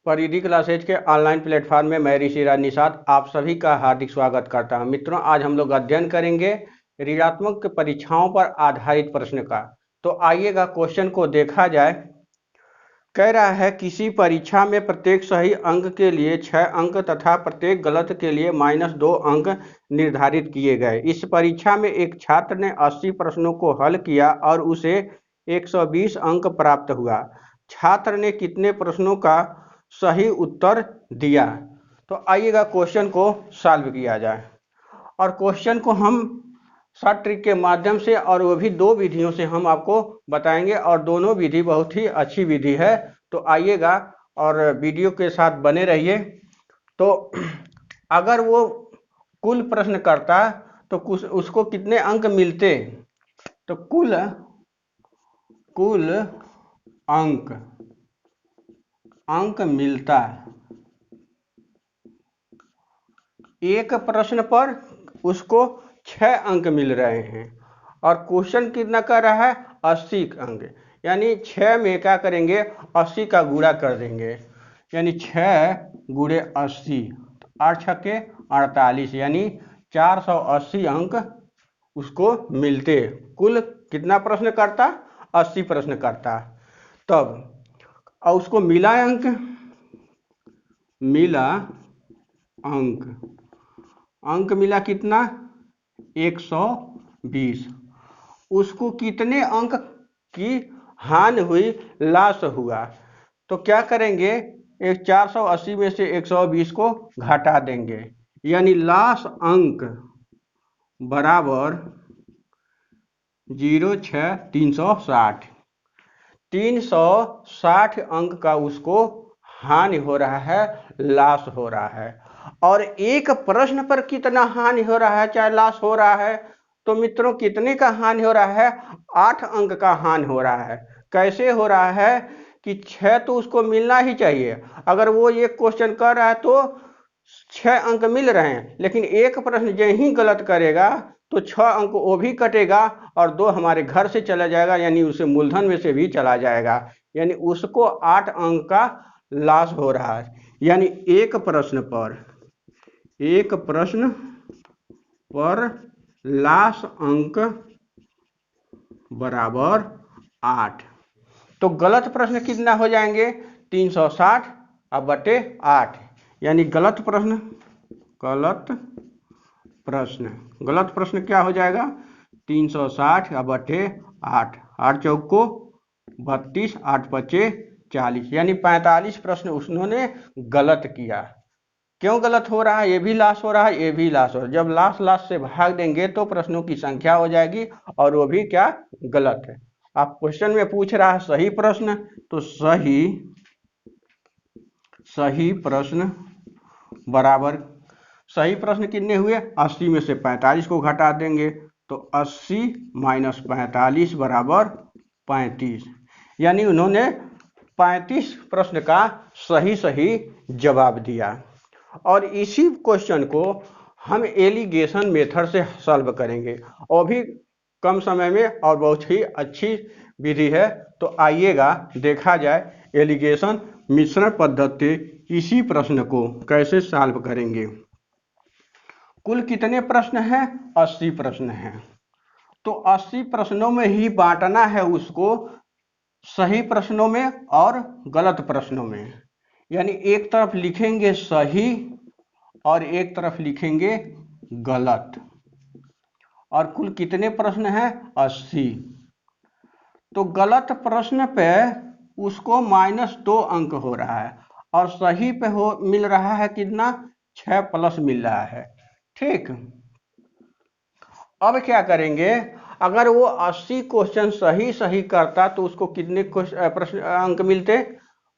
परिधि क्लासेज के online platform में मैं ऋषि राज निषाद आप सभी का हार्दिक स्वागत करता हूं। मित्रों, आज हम लोग अध्ययन करेंगे ऋणात्मक परीक्षाओं पर आधारित प्रश्न का। तो आइएगा क्वेश्चन को देखा जाए। कह रहा है किसी परीक्षा में प्रत्येक सही अंक के लिए 6 अंक तथा प्रत्येक गलत के लिए -2 अंक निर्धारित किए गए। इस परीक्षा में एक छात्र ने 80 प्रश्नों को हल किया और उसे 120 अंक प्राप्त हुआ। छात्र ने कितने प्रश्नों का सही उत्तर दिया? तो आइएगा क्वेश्चन को सॉल्व किया जाए। और क्वेश्चन को हम शॉर्ट ट्रिक के माध्यम से और वो भी 2 विधियों से हम आपको बताएंगे और दोनों विधि बहुत ही अच्छी विधि है। तो आइएगा और वीडियो के साथ बने रहिए। तो अगर वो कुल प्रश्न करता तो उसको कितने अंक मिलते? तो कुल अंक मिलता एक प्रश्न पर उसको 6 अंक मिल रहे हैं और क्वेश्चन कितना कर रहा है? 80 अंक। यानी 6 में क्या करेंगे? 80 का गुणा कर देंगे, यानी 6 गुणे 80, 8 छक्के 48, यानी 480 अंक उसको मिलते। कुल कितना प्रश्न करता? 80 प्रश्न करता। तब और उसको मिला अंक मिला कितना? 120। उसको कितने अंक की हानि हुई, लॉस हुआ? तो क्या करेंगे? 480 में से 120 को घटा देंगे, यानी लॉस अंक बराबर 0,6,360। 360 अंक का उसको हानि हो रहा है, लॉस हो रहा है। और एक प्रश्न पर कितना हानि हो रहा है, चाहे लॉस हो रहा है? तो मित्रों कितने का हानि हो रहा है? 8 अंक का हानि हो रहा है। कैसे हो रहा है कि 6 तो उसको मिलना ही चाहिए। अगर वो एक क्वेश्चन कर रहा है तो 6 अंक मिल रहे हैं, लेकिन एक प्रश्न यही गलत करेगा तो 6 अंक वो भी कटेगा और 2 हमारे घर से चला जाएगा, यानी उसे मूलधन में से भी चला जाएगा, यानी उसको 8 अंक का लॉस हो रहा है। यानी एक प्रश्न पर लॉस अंक बराबर 8। तो गलत प्रश्न कितना हो जाएंगे? 360 अब बटे 8, यानी गलत प्रश्न क्या हो जाएगा? 360 अब बटे 8, 8 चौक को 32, 8 पचे 40, यानी 45 प्रश्न उन्होंने गलत किया। क्यों गलत हो रहा है? ये भी लॉस हो रहा है, ये भी लॉस हो रहा है। जब लॉस से भाग देंगे तो प्रश्नों की संख्या हो जाएगी और वो भी क्या? गलत है। आप क्वेश्चन में पूछ रहा है सही प्रश्न, तो सही प्रश्न बराबर, सही प्रश्न कितने हुए? 80 में से 45 को घटा देंगे तो 80 - 45 बराबर 35, यानी उन्होंने 35 प्रश्न का सही जवाब दिया। और इसी क्वेश्चन को हम एलिगेशन मेथड से सॉल्व करेंगे, और भी कम समय में, और बहुत ही अच्छी विधि है। तो आइएगा देखा जाए एलिगेशन मिश्रण पद्धति इसी प्रश्न को कैसे सॉल्व करेंगे। कुल कितने प्रश्न हैं? 80 प्रश्न हैं। तो 80 प्रश्नों में ही बांटना है उसको, सही प्रश्नों में और गलत प्रश्नों में। यानी एक तरफ लिखेंगे सही और एक तरफ लिखेंगे गलत। और कुल कितने प्रश्न हैं? 80। तो गलत प्रश्न पे उसको -2 अंक हो रहा है और सही पे मिल रहा है कितना? 6 प्लस मिल रहा है। ठीक, अब क्या करेंगे? अगर वो 80 क्वेश्चन सही करता तो उसको कितने प्रश्न अंक मिलते?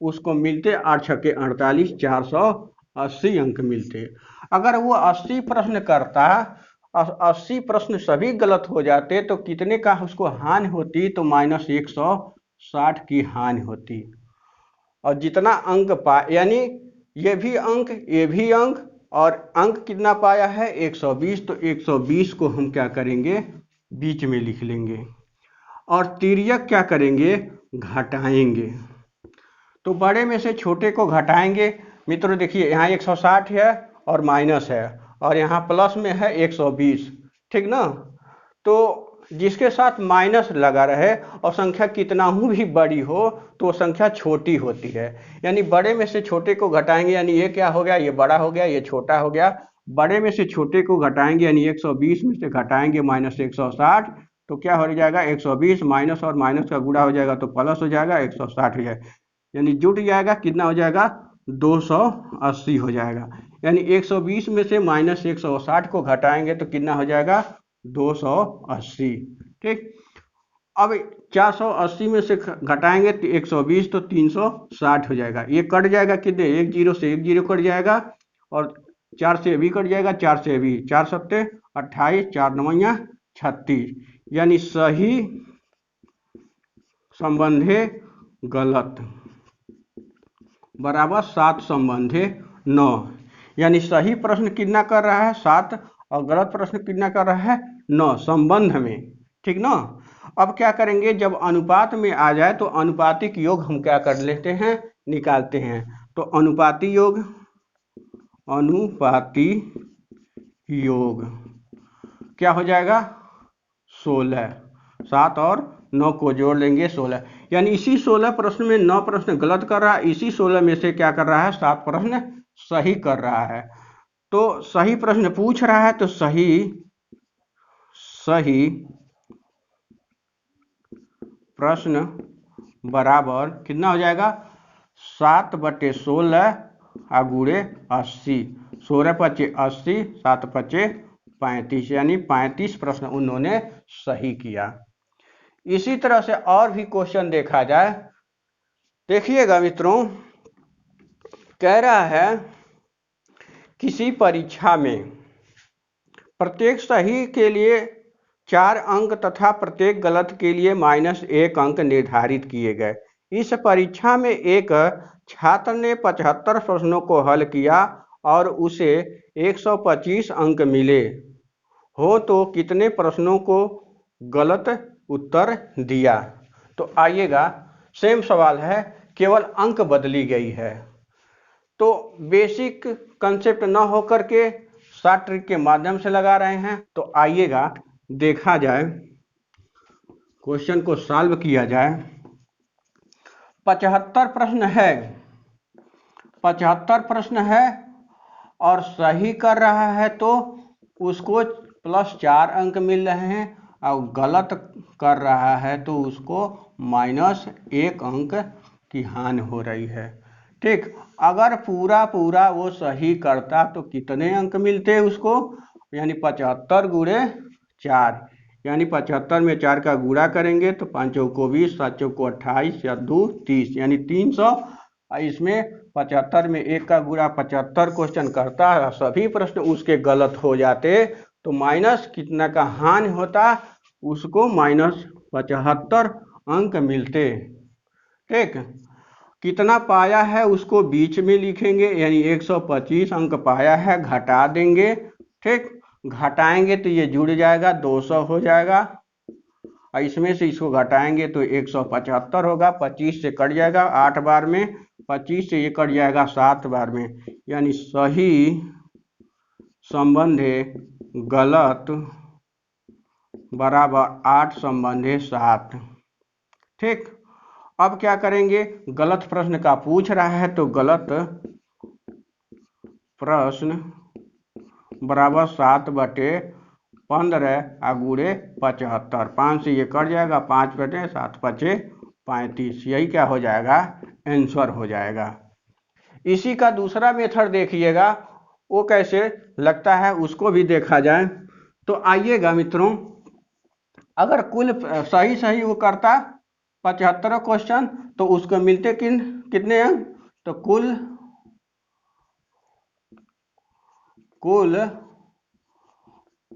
उसको मिलते 8 छक्के 48, 480 अंक मिलते। अगर वो 80 प्रश्न करता, 80 प्रश्न सभी गलत हो जाते तो कितने का उसको हानि होती? तो -160 की हानि होती। और जितना अंक यानी ये भी अंक और अंक कितना पाया है? 120। तो 120 को हम क्या करेंगे? बीच में लिख लेंगे और तिर्यक क्या करेंगे? घटाएंगे। तो बड़े में से छोटे को घटाएंगे। मित्रों देखिए यहाँ 160 है और माइनस है, और यहाँ प्लस में है 120, ठीक ना। तो जिसके साथ माइनस लगा रहे और संख्या कितना भी बड़ी हो तो वो संख्या छोटी होती है। यानी बड़े में से छोटे को घटाएंगे, यानी ये क्या हो गया, ये बड़ा हो गया, ये छोटा हो गया। बड़े में से छोटे को घटाएंगे यानी 120 में से घटाएंगे माइनस 160, तो क्या हो जाएगा 120 माइनस और माइनस का गुणा हो जाएगा तो प्लस हो जाएगा 160 हो जाएगा, यानी जुट जाएगा कितना हो जाएगा 280 हो जाएगा। यानी 120 में से माइनस 160 को घटाएंगे तो कितना हो जाएगा 280। ठीक, अब 480 में से घटाएंगे तो 120 तो 360 हो जाएगा। ये कट जाएगा कितने, एक जीरो से एक जीरो कट जाएगा और 4 से भी कट जाएगा, 4 से भी, 4 सत्ते 28, 4 नवैया 36, यानी सही संबंधे गलत बराबर 7 संबंधे 9। यानी सही प्रश्न कितना कर रहा है 7 और गलत प्रश्न कितना कर रहा है 9 संबंध में, ठीक ना। अब क्या करेंगे, जब अनुपात में आ जाए तो अनुपातिक योग हम क्या कर लेते हैं, निकालते हैं। तो अनुपाती योग, अनुपाती योग क्या हो जाएगा 16, 7 और 9 को जोड़ लेंगे 16, यानी इसी 16 प्रश्न में 9 प्रश्न गलत कर रहा है, इसी 16 में से क्या कर रहा है 7 प्रश्न सही कर रहा है। तो सही प्रश्न पूछ रहा है तो सही प्रश्न बराबर कितना हो जाएगा 7/16 गुणे 80, 16 पचे 80, 7 पचे 35, यानी 35 प्रश्न उन्होंने सही किया। इसी तरह से और भी क्वेश्चन देखा जाए, देखिएगा मित्रों, कह रहा है किसी परीक्षा में प्रत्येक सही के लिए 4 अंक तथा प्रत्येक गलत के लिए -1 अंक निर्धारित किए गए। इस परीक्षा में एक छात्र ने 75 प्रश्नों को हल किया और उसे 125 अंक मिले हो तो कितने प्रश्नों को गलत उत्तर दिया। तो आइएगा, सेम सवाल है, केवल अंक बदली गई है। तो बेसिक कंसेप्ट न होकर के शॉर्ट ट्रिक के माध्यम से लगा रहे हैं। तो आइएगा देखा जाए, क्वेश्चन को सॉल्व किया जाए। 75 प्रश्न है, 75 प्रश्न है और सही कर रहा है तो उसको +4 अंक मिल रहे हैं, और गलत कर रहा है तो उसको -1 अंक की हानि हो रही है। ठीक, अगर पूरा वो सही करता तो कितने अंक मिलते उसको, यानी 75 गुणे 4, यानी 75 में 4 का गुणा करेंगे तो 5 चौको 20, 7 चौको 28, या 2 30, यानी 300। इसमें 75 में 1 का गुणा 75 क्वेश्चन करता है, सभी प्रश्न उसके गलत हो जाते तो माइनस कितना का हानि होता, उसको -75 अंक मिलते। ठीक, कितना पाया है उसको बीच में लिखेंगे, यानी 125 अंक पाया है, घटा देंगे। ठीक, घटाएंगे तो ये जुड़ जाएगा 200 हो जाएगा, और इसमें से इसको घटाएंगे तो 175 होगा, 25 से कट जाएगा 8 बार में, 25 से ये कट जाएगा 7 बार में, यानी सही संबंधे गलत बराबर 8 संबंधे 7। ठीक, अब क्या करेंगे, गलत प्रश्न का पूछ रहा है तो गलत प्रश्न बराबर 7/15 गुणे 75, 5 से ये कट जाएगा, 5/7 पचे 35, यही क्या हो जाएगा आंसर हो जाएगा। इसी का दूसरा मेथड देखिएगा, वो कैसे लगता है उसको भी देखा जाए। तो आइएगा मित्रों, अगर कुल सही वो करता 75 क्वेश्चन तो उसको मिलते कितने अंक, तो कुल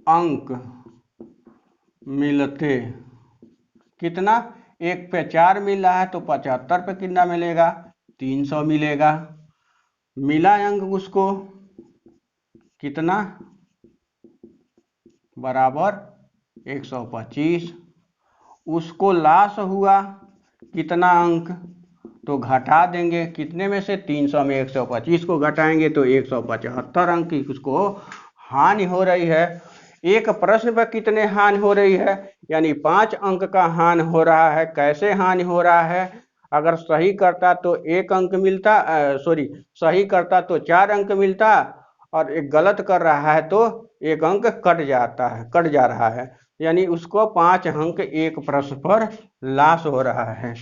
अंक मिलते कितना, 1 पे 4 मिल रहा है तो 75 पे कितना मिलेगा 300 मिलेगा। मिला अंक उसको कितना, बराबर 125। उसको लॉस हुआ कितना अंक, तो घटा देंगे कितने में से, 300 में 125 को घटाएंगे तो 175 अंक की उसको हानि हो रही है। एक प्रश्न पर कितने हानि हो रही है, यानी 5 अंक का हानि हो रहा है। कैसे हानि हो रहा है, अगर सही करता तो 1 अंक मिलता, सही करता तो 4 अंक मिलता, और एक गलत कर रहा है तो 1 अंक कट जा रहा है, यानी उसको 5 अंक एक प्रश्न पर लॉस हो रहा है।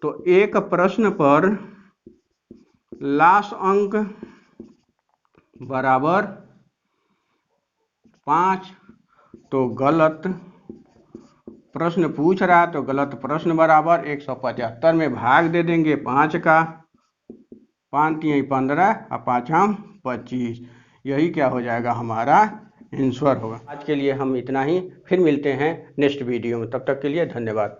तो एक प्रश्न पर लॉस अंक बराबर 5। तो गलत प्रश्न पूछ रहा है तो गलत प्रश्न बराबर 175 में भाग दे देंगे 5 का, 5 3 15 और 5 25, यही क्या हो जाएगा, हमारा आंसर होगा। आज के लिए हम इतना ही, फिर मिलते हैं नेक्स्ट वीडियो में, तब तक के लिए धन्यवाद।